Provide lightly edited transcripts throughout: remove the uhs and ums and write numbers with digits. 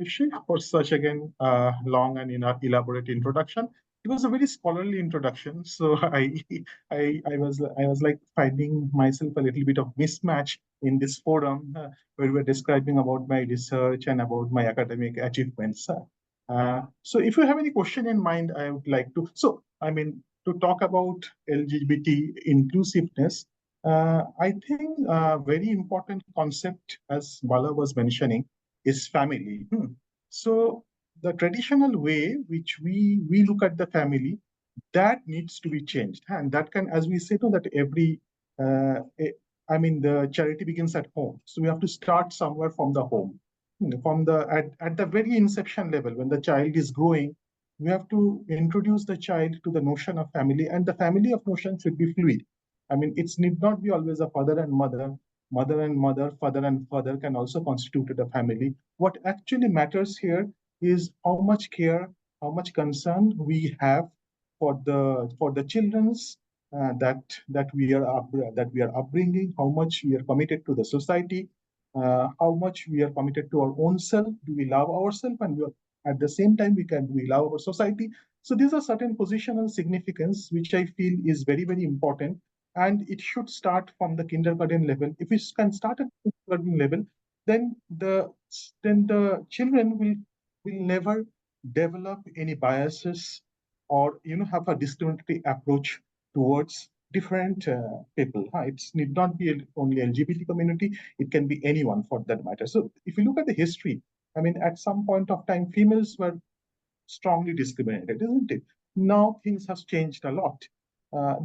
Manishri, for such again long and elaborate introduction. It was a very scholarly introduction, so I was like finding myself a little bit of mismatch in this forum where we're describing about my research and about my academic achievements. So if you have any question in mind, I would like to. So I mean, to talk about LGBT inclusiveness, I think a very important concept, as Bala was mentioning, is family. So the traditional way which we look at the family, that needs to be changed, and that can, as we say, to that every. I mean, the charity begins at home, so we have to start somewhere from the home, from the at the very inception level when the child is growing. We have to introduce the child to the notion of family, and the family of notion should be fluid. I mean, it need not be always a father and mother, mother and mother, father and father can also constitute a family. What actually matters here is how much care, how much concern we have for the children's that we are upbringing, how much we are committed to the society, how much we are committed to our own self. Do we love ourselves, and at the same time we love our society? So these are certain positional significance which I feel is very, very important, and it should start from the kindergarten level. If we can start at the kindergarten level, then the children will never develop any biases or have a discriminatory approach towards different people. It need not be only LGBT community, it can be anyone for that matter. So if you look at the history, I mean, at some point of time, females were strongly discriminated, isn't it? Now things have changed a lot.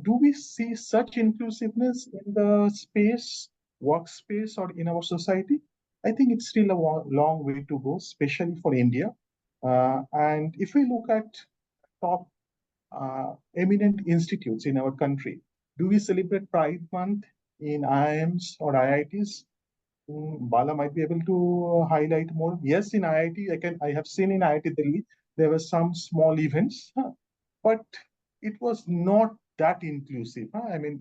Do we see such inclusiveness in the space, workspace, or in our society? I think it's still a long way to go, especially for India. And if we look at top eminent institutes in our country, do we celebrate Pride Month in IIMs or IITs? Bala might be able to highlight more. Yes, in IIT, I have seen in IIT Delhi, there were some small events, but it was not that inclusive. And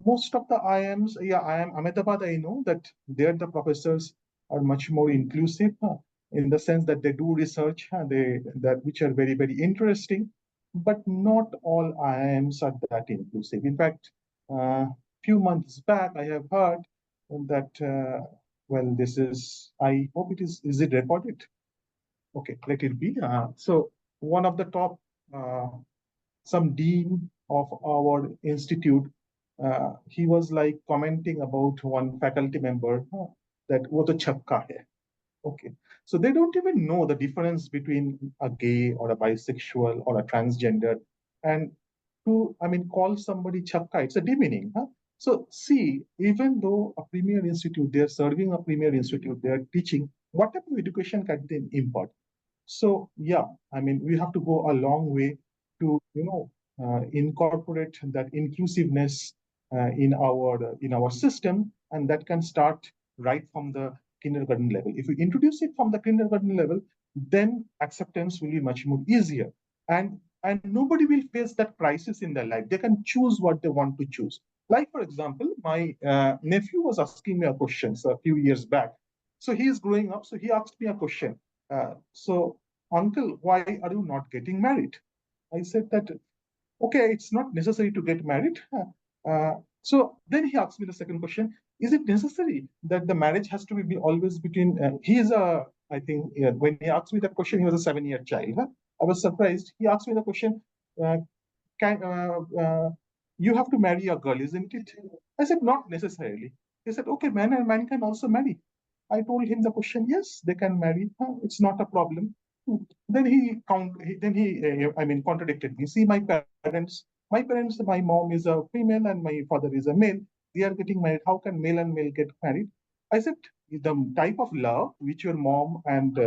most of the IIMs, yeah, IIM Ahmedabad, I know that there the professors are much more inclusive in the sense that they do research, which are very, very interesting, but not all IIMs are that inclusive. In fact, few months back, I have heard that, well, I hope is it recorded? Okay, let it be. So one of the top, some dean of our institute, he was like commenting about one faculty member that wo to chapka hai. Okay, so they don't even know the difference between a gay or a bisexual or a transgender, and call somebody chapka, it's a demeaning. So see, even though a premier institute, they're serving a premier institute, they're teaching, what type of education can they impart? So yeah, I mean, we have to go a long way to incorporate that inclusiveness in our system, and that can start right from the kindergarten level. If we introduce it from the kindergarten level, then acceptance will be much more easier, and nobody will face that crisis in their life. They can choose what they want to choose. Like, for example, my nephew was asking me a question a few years back. So he is growing up, so he asked me a question. So, uncle, why are you not getting married? I said that, okay, it's not necessary to get married. So then he asked me the second question: is it necessary that the marriage has to be always between? I think, when he asked me that question, he was a 7-year child. I was surprised. He asked me the question: uh, can you have to marry a girl, isn't it? I said, not necessarily. He said, okay, man and man can also marry. I told him the question, yes, they can marry. It's not a problem. Then he contradicted me. See, my parents, my mom is a female and my father is a male. They are getting married. How can male and male get married? I said, the type of love which your mom and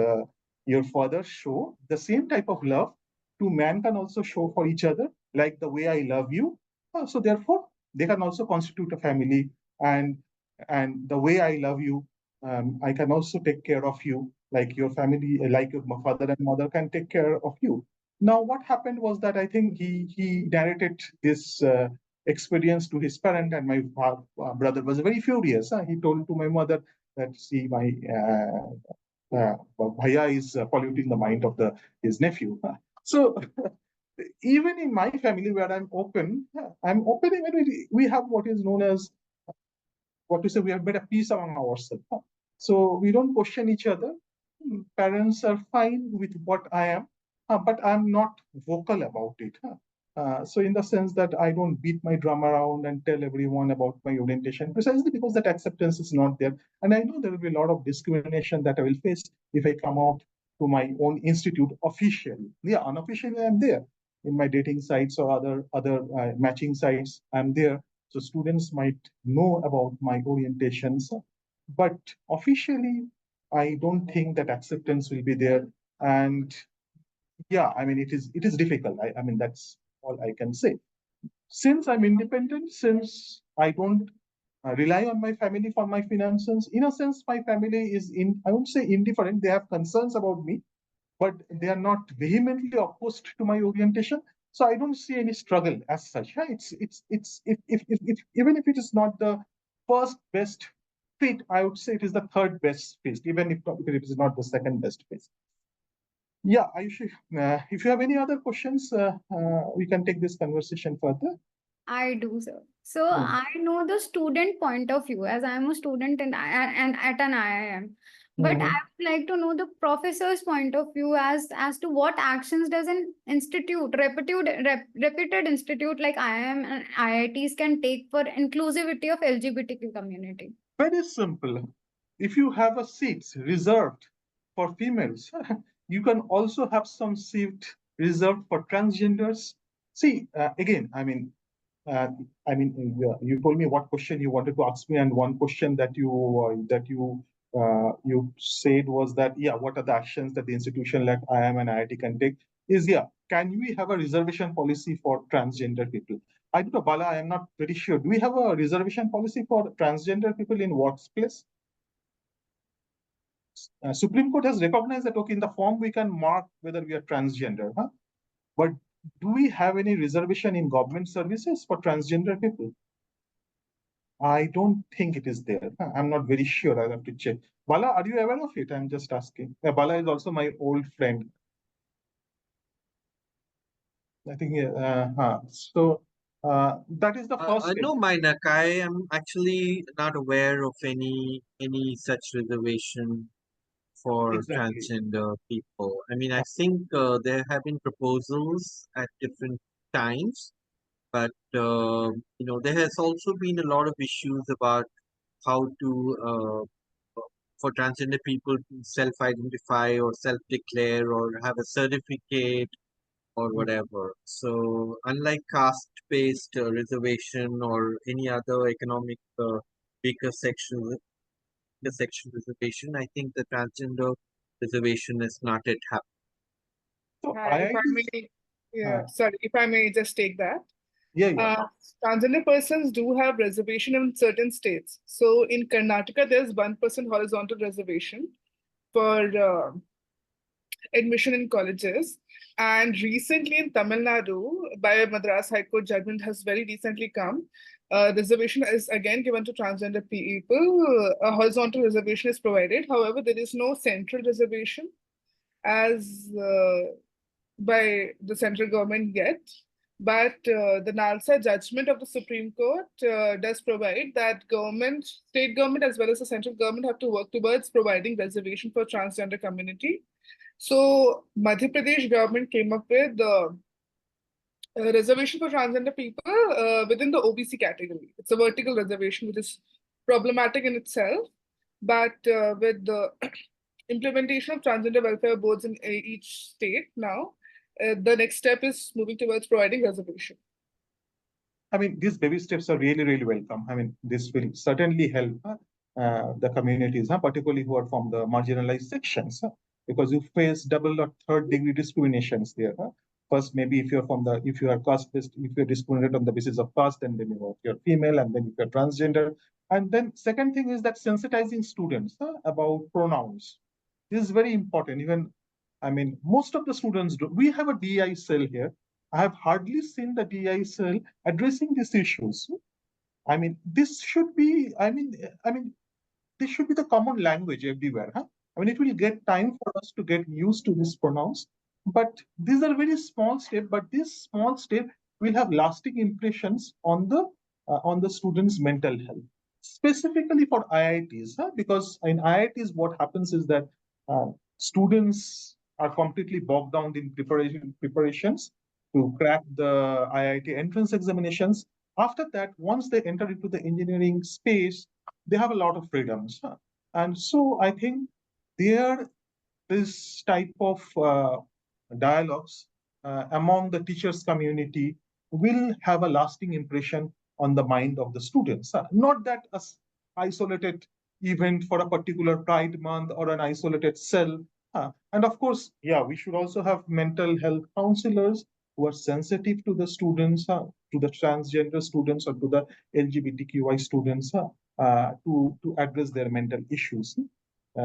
your father show, the same type of love two men can also show for each other, like the way I love you. So therefore, they can also constitute a family, and the way I love you, I can also take care of you, like your family, like your father and mother can take care of you. Now, what happened was that I think he narrated this experience to his parent, and my brother was very furious. He told to my mother that see my bhaiya is polluting the mind of his nephew. So even in my family where I'm open, even we have what is known as what we say, we have made a peace among ourselves. So we don't question each other. Parents are fine with what I am, but I'm not vocal about it. So in the sense that I don't beat my drum around and tell everyone about my orientation, precisely because that acceptance is not there. And I know there will be a lot of discrimination that I will face if I come out to my own institute officially. Yeah, unofficially I'm there in my dating sites or other matching sites. I'm there, so students might know about my orientations, but officially, I don't think that acceptance will be there. And yeah, I mean, it is difficult. I mean, that's all I can say. Since I'm independent, since I don't rely on my family for my finances, in a sense, my family is I won't say indifferent. They have concerns about me, but they are not vehemently opposed to my orientation. So I don't see any struggle as such. It's if even if it is not the first best fit, I would say it is the third best fit, even if it is not the second best fit. Yeah, if you have any other questions, we can take this conversation further. I do, sir. So Hmm. I know the student point of view as I'm a student and at an IIM. But I Mhm. would like to know the professor's point of view as to what actions does an institute, reputed institute like IIM and IITs can take for inclusivity of LGBTQ community. Very simple. If you have a seat reserved for females, you can also have some seat reserved for transgenders. See, again, uh, you told me what question you wanted to ask me, and one question that you said was that, yeah, what are the actions that the institution like IIM and IIT can take? Is, yeah, can we have a reservation policy for transgender people? I don't know, Bala, I am not pretty sure. Do we have a reservation policy for transgender people in workplace? Supreme Court has recognized that, okay, in the form we can mark whether we are transgender, huh? But do we have any reservation in government services for transgender people? I don't think it is there. I'm not very sure. I'll have to check. Bala, are you aware of it? I'm just asking. Bala is also my old friend. I think, so that is the first thing. No, Mainak, I am actually not aware of any such reservation for Exactly. transgender people. I mean, I think there have been proposals at different times, but there has also been a lot of issues about how to for transgender people to self-identify or self-declare or have a certificate or Mm. whatever. So, unlike caste-based reservation or any other economic weaker section reservation, I think the transgender reservation is not yet happened. So If I IIT, may, yeah, uh, sorry, if I may just take that. yeah, yeah. Uh, Transgender persons do have reservation in certain states. So in Karnataka, there's 1% horizontal reservation for admission in colleges. And recently in Tamil Nadu, by Madras High Court judgment has very recently come. Reservation is again given to transgender people. A horizontal reservation is provided. However, there is no central reservation as by the central government yet. But the NALSA judgment of the Supreme Court does provide that state government as well as the central government have to work towards providing reservation for transgender community. So Madhya Pradesh government came up with the reservation for transgender people within the OBC category. It's a vertical reservation, which is problematic in itself. But with the implementation of transgender welfare boards in each state now, the next step is moving towards providing reservation. I mean, these baby steps are really, really welcome. I mean, this will certainly help the communities, particularly who are from the marginalized sections, because you face double or third degree discriminations there. First, maybe if you are caste based, if you're discriminated on the basis of caste, and then you're female, and then if you're transgender. And then second thing is that sensitizing students about pronouns. This is very important. Even, I mean, most of the students do. We have a DI cell here. I have hardly seen the DI cell addressing these issues. I mean, this should be. I mean, this should be the common language everywhere. I mean, it will get time for us to get used to these pronouns, but these are very small steps. But this small step will have lasting impressions on the students' mental health, specifically for IITs. Because in IITs, what happens is that students are completely bogged down in preparations to crack the IIT entrance examinations. After that, once they enter into the engineering space, they have a lot of freedoms. And so I think there this type of dialogues among the teachers community will have a lasting impression on the mind of the students. Not that a isolated event for a particular Pride Month or an isolated cell. And of course, yeah, we should also have mental health counselors who are sensitive to the students, to the transgender students or to the LGBTQI students, to address their mental issues.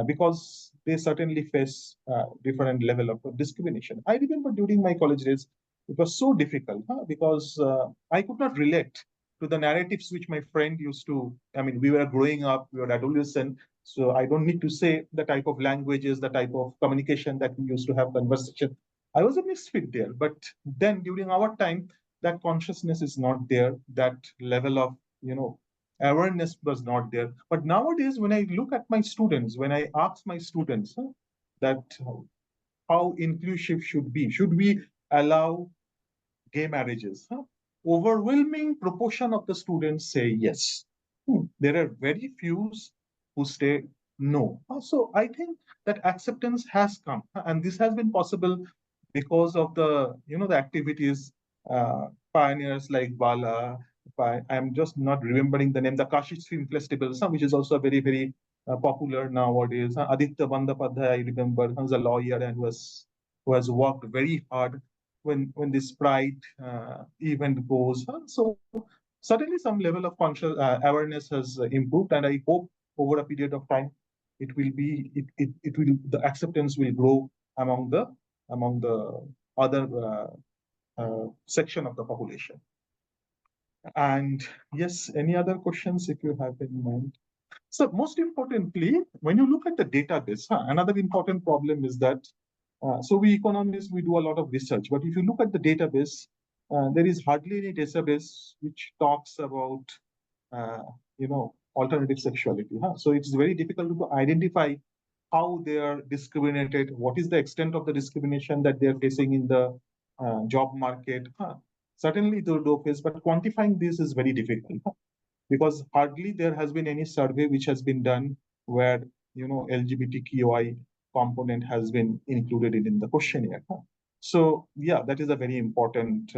Because they certainly face different level of discrimination. I remember during my college days, it was so difficult because I could not relate to the narratives which my friend used to. I mean, we were growing up, we were adolescent, so I don't need to say the type of languages, the type of communication that we used to have conversation. I was a misfit there, but then during our time, that consciousness is not there. That level of awareness was not there. But nowadays, when I look at my students, when I ask my students that how inclusive should we allow gay marriages? Overwhelming proportion of the students say yes. There are very few who say no. So I think that acceptance has come, and this has been possible because of the activities pioneers like Bala. I'm just not remembering the name. The Kashi Film Festival, which is also very very popular nowadays. Aditya Bandyopadhyay, I remember, who's a lawyer and who has worked very hard when this Pride event goes. So certainly some level of conscious awareness has improved, and I hope over a period of time it will the acceptance will grow among the other section of the population. And yes, any other questions if you have in mind? So most importantly, when you look at the database, another important problem is that so we economists, we do a lot of research, but if you look at the database, there is hardly any database which talks about, alternative sexuality. So it's very difficult to identify how they are discriminated, what is the extent of the discrimination that they are facing in the job market. Certainly they do face, but quantifying this is very difficult because hardly there has been any survey which has been done where LGBTQI component has been included in the questionnaire. So yeah, that is a very important